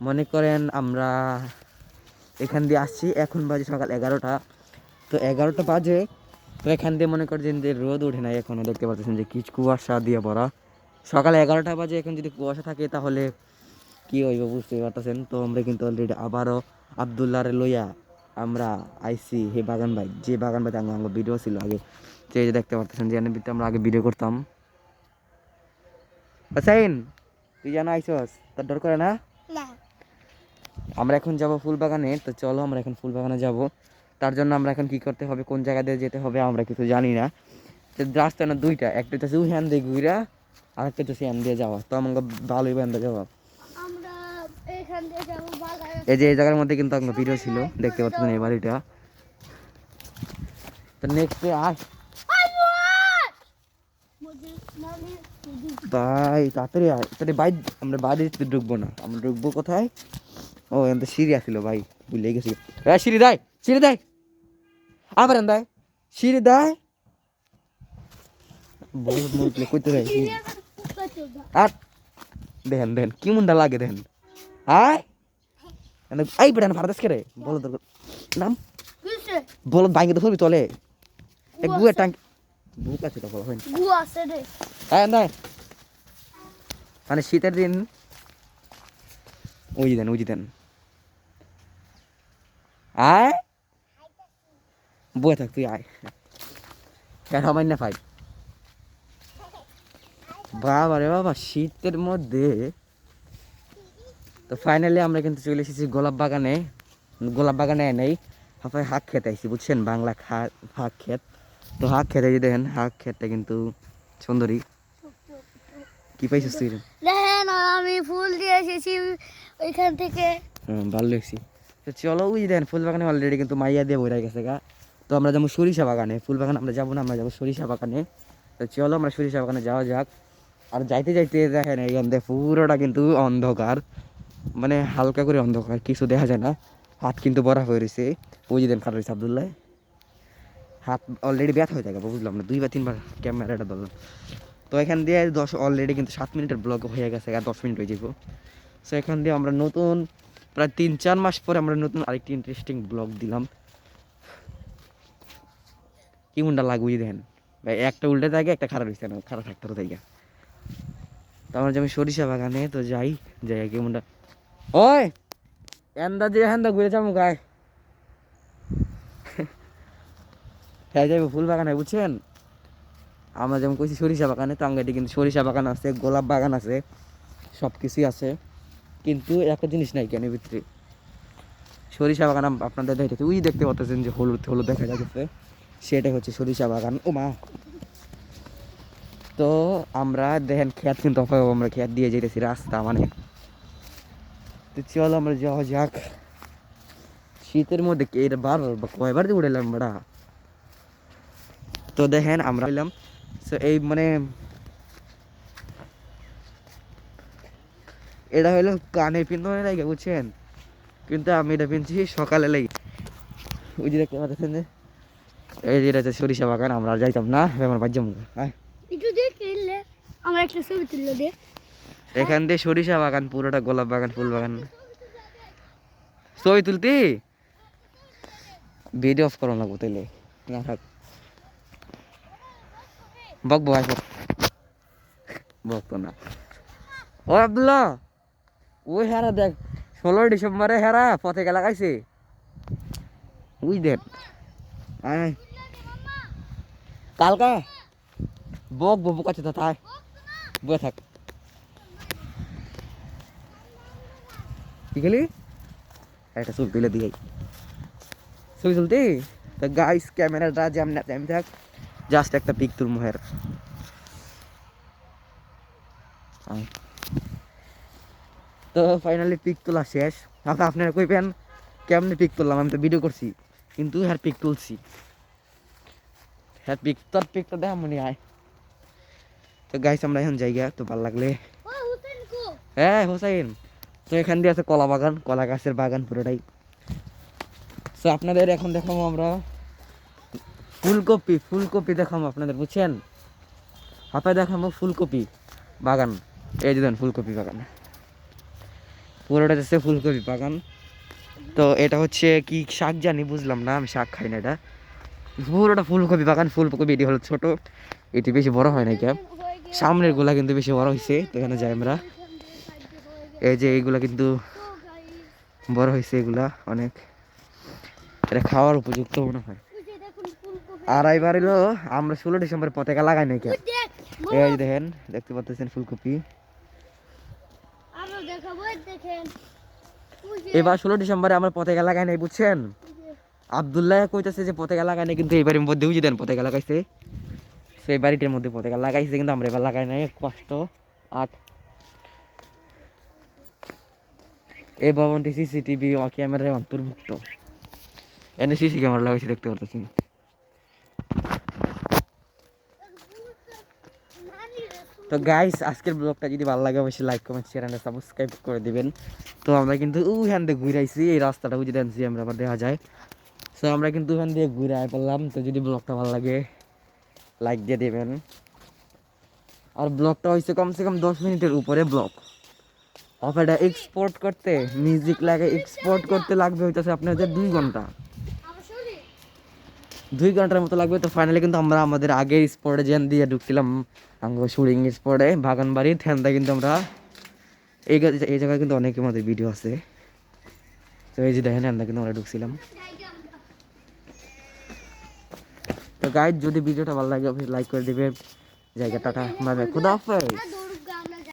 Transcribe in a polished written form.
মনে করেন আমরা এখান দিয়ে আসছি, এখন বাজে সকাল 11টা। তো 11টা বাজে, তো এখান দিয়ে মনে করেন যে রোদ ওঠে নাই এখনও, দেখতে পাচ্ছেন যে কিছু কুয়াশা দিয়ে ভরা। সকাল 11টা বাজে, এখন যদি কুয়াশা থাকে তাহলে কি হইব বুঝতে পারতেছেন। তো আমরা কিন্তু অলরেডি আবারও আবদুল্লাহরে লইয়া আমরা আইসি হে বাগান ভাই, যে বাগান ভাই আমার ভিডিও ছিল আগে, যে দেখতে পারতেছেন যে এনে আমরা আগে ভিডিও করতাম। সাইন, তুই জানো আইসস, তোর ডর করে না? আমরা এখন যাব ফুল বাগানে। তো চলো আমরা এখন ফুল বাগানে যাব। তার জন্য আমরা এখন কি করতে হবে, কোন জায়গা দিয়ে যেতে হবে আমরা কিছু জানি না। তো রাস্তা না দুইটা, একটা হচ্ছে হ্যান দিয়ে ঘুরা, আর একটা হচ্ছে হ্যান দিয়ে যাওয়া। তো আমাকে ভালোই হ্যান দিয়ে যাওয়া। এই যে এই জায়গার মধ্যে কিন্তু আমার ভিডিও ছিল, দেখতে পাচ্ছেন এই বাড়িটা। তো নেক্সট আয় ভাই, তাড়াতাড়ি আয়, তাড়াতাড়ি বাইর। আমরা বাড়িতে ঢুকবো না, আমরা ঢুকবো কোথায়? ও এমন সিঁড়ি আসছিল ভাই, ভুলে গেছি। সিঁড়ি দেয়, সিঁড়ি দেয়, আবার এন দেয়, সিঁড়ি দেয়। বহুত মুখ করতে দেয়। আর দেখেন দেখেন কি মুন্ডা লাগে দেখেন। আয় এই বেড়ান ভারত কে রে, বলো তোর নাম, বলো বাইকে তো ধরবি তলে গুয়ের ট্যাঙ্ক বুক আছে তো বলো হয়নি গু আছে রে। হ্যাঁ না মানে শীতের দিন ওই দেন আয় বয়ে থাক তুই, আয় কেন আমার না ভাই। বাবা রে বাবা, শীতের মধ্যে। তো ফাইনালি আমরা কিন্তু চলে এসেছি গোলাপ বাগানে। গোলাপ বাগানে নেই, হাফায় হাঁক খেতে আইসি, বুঝছেন, বাংলা হাঁক খেত। তো হাঁক খেতে যে দেখেন, হাঁক খেতটা কিন্তু সুন্দরী। কি পাইছিস তুই? দেখেন আমি ফুল দিয়ে এসেছি ওইখান থেকে। ভালো লাগছি। তো চলো ওই দেখেন ফুল বাগানে অলরেডি কিন্তু মাইয়া দিয়ে বইরা গেছে গা। তো আমরা যাবো সরিষা বাগানে, ফুল বাগানে আমরা যাবো না, আমরা যাবো সরিষা বাগানে। তো চলো আমরা সরিষা বাগানে যাওয়া যাক। আর যাইতে যাইতে দেখেন এইখান থেকে পুরোটা কিন্তু অন্ধকার, মানে হালকা করে অন্ধকার, কিছু দেখা যায় না। হাত কিন্তু বরফ হয়ে রয়েছে, ওই যে দেন খারাপ হয়েছে আবদুল্লাহ, হাত অলরেডি ব্যথা হয়ে থাকে, বুঝলাম না, 2 বা 3 বার ক্যামেরাটা ধরলাম। তো এখান দিয়ে অলরেডি কিন্তু 7 মিনিটের ব্লগ হয়ে গেছে, আর 10 মিনিট হয়ে যাবো। সো এখান দিয়ে আমরা নতুন প্রায় 3-4 মাস পরে আমরা নতুন আরেকটি ইন্টারেস্টিং ব্লগ দিলাম। কি মুন্ডা লাগুই দেখেন ভাই, একটা উল্টে থাকে, একটা খারাপ হয়েছে না, খারাপ থাকতে থাকে। তো আমরা যাবো সরিষা বাগানে, তো যাই কি মুন্ডা ওই এন্দা যে হ্যান্দা ঘুরে যাবো গায়ে। হ্যাঁ যাইবো ফুল বাগানে, বুঝছেন। আমরা যেমন কইছি সরিষা বাগানে, তো আঙ্গাটি কিন্তু সরিষা বাগান আছে, গোলাপ বাগান আছে, সব কিছুই আছে, কিন্তু একটা জিনিস নাই কেন ভিতরে। সরিষা বাগান আপনাদের দেখতে ওই দেখতে পাচ্ছেন যে হলুদ হলুদ দেখা যাচ্ছে, সেটাই হচ্ছে সরিষা বাগান। ও মা, তো আমরা দেখেন খেত কিন্তু আমরা খেত দিয়ে যেতেছি রাস্তা মানে। তো চলো আমরা যাওয়া যাক। শীতের মধ্যে এটা কয়বার দিয়ে উঠেলাম বড়া। তো দেখেন আমরা এলাম, তো এই মানে এটা হলো কানে পিন্ধনে লাগে, বুঝছেন, কিন্তু আমি এটা পিনছি সকালে লাই। ওই যে দেখতে পাচ্ছেন যে এই যেটা হচ্ছে সরিষা বাগান, আমরা আর যাইতাম না, আমার বাজ্য মুখ। এখান দিয়ে সরিষা বাগান, পুরোটা গোলাপ বাগান, ফুল বাগান। ছবি তুলতি ভিডিও অফ করো লাগবো তাইলে না থাক, বকবো আই বকতো না। ও আব্দুল্লাহ, ওই হেরা দেখ, 16 ডিসেম্বরে হেরা পতাকা লাগাইছে, ওই দেখ। কালকা বকবো, বোকাচ্ছে তা থাক, বয়ে থাক। কি খেলি একটা ছবি তুলে দিয়ে ছবি তুলতে। তো গাইস ক্যামেরাটা যেমন থাক, জাস্ট একটা পিক তুল মুহের। তো ফাইনালি পিক তোলা শেষ। আপনারা কইবেন কেমনি পিক তুললাম, আমি তো ভিডিও করছি কিন্তু হ্যাঁ পিক তুলছি, হ্যাঁ পিক তোর পিকটা দেখা মনে হয়। তো গাইস আমরা এখন জায়গা তো ভালো লাগলে। হ্যাঁ হোসাইন, তো এখান দিয়ে আছে কলা বাগান, কলা গাছের বাগান পুরোটাই। তো আপনাদের এখন দেখাবো আমরা ফুলকপি দেখাবো আপনাদের, বুঝছেন, হাতে দেখাবো ফুলকপি বাগান। এই যে দেন ফুলকপি বাগান, পুরোটা হচ্ছে ফুলকপি বাগান। তো এটা হচ্ছে কি শাক জানি, বুঝলাম না, আমি শাক খাই না। এটা পুরোটা ফুলকপি বাগান। ফুলকপি এটি হলো ছোট, এটি বেশি বড় হয় না ক্যাপ। সামনের গুলা কিন্তু বেশি বড় হয়েছে, তো এখানে যাই আমরা। এই যে এইগুলা কিন্তু বড় হয়েছে, এগুলা অনেক, এটা খাওয়ার উপযুক্ত মনে হয়। আর এবার হলো আমরা 16 ডিসেম্বর পতাকা লাগাই নাই ক্যাপ। এই যে দেখেন, দেখতে পাচ্ছেন ফুলকপি। এবার 16 ডিসেম্বরে আমরা পতাকা লাগাই নাই, বুঝছেন। আব্দুল্লাহ কইতাছে যে পতাকা লাগাই নাই, কিন্তু এবারের মধ্যে বুঝে দেন পতাকা লাগাইছে। সেই বাড়িটার মধ্যে পতাকা লাগাইছে, কিন্তু আমরা এবার লাগাই নাই, কষ্ট। 8 এই ভবনটি সিসিটিভি ক্যামেরায় অন্তর্ভুক্ত। এনে সিসি ক্যামেরা লাগাইছে, দেখতে পারতেছি। তো গাইস, আজকের ব্লগটা যদি ভালো লাগে অবশ্যই like comment share and subscribe করে দিবেন। তো আমরা কিন্তু ওইখান দিয়ে ঘুরে আইছি, এই রাস্তাটা বুঝে দেন আমরা আবার দেখা যায়। সো আমরা কিন্তু ওখান দিয়ে ঘুরে আয় পড়লাম। তো যদি ব্লগটা ভালো লাগে লাইক দিয়ে দেবেন। আর ব্লগটা হয়েছে কমসে কম 10 মিনিটের উপরে ব্লগ। এটা এক্সপোর্ট করতে, মিউজিক লাগে এক্সপোর্ট করতে লাগবে হইতেছে আপনাদের 2 ঘন্টা, 2 ঘন্টার মতো লাগবে। তো ফাইনালি কিন্তু আমরা আমাদের আগের স্পটে যেন দিয়ে ঢুকছিলাম, আমাদের শুটিং স্পটে বাগানবাড়ি ঠেন্দা, কিন্তু আমরা এই জায়গায় কিন্তু অনেক আমাদের ভিডিও আছে। তো এই যে দেখেন, আমরা কিন্তু আমরা ঢুকছিলাম। তো গাইজ, যদি ভিডিওটা ভালো লাগে অবশ্যই লাইক করে দিবেন। জায়গাটা খুদা হাফেজ।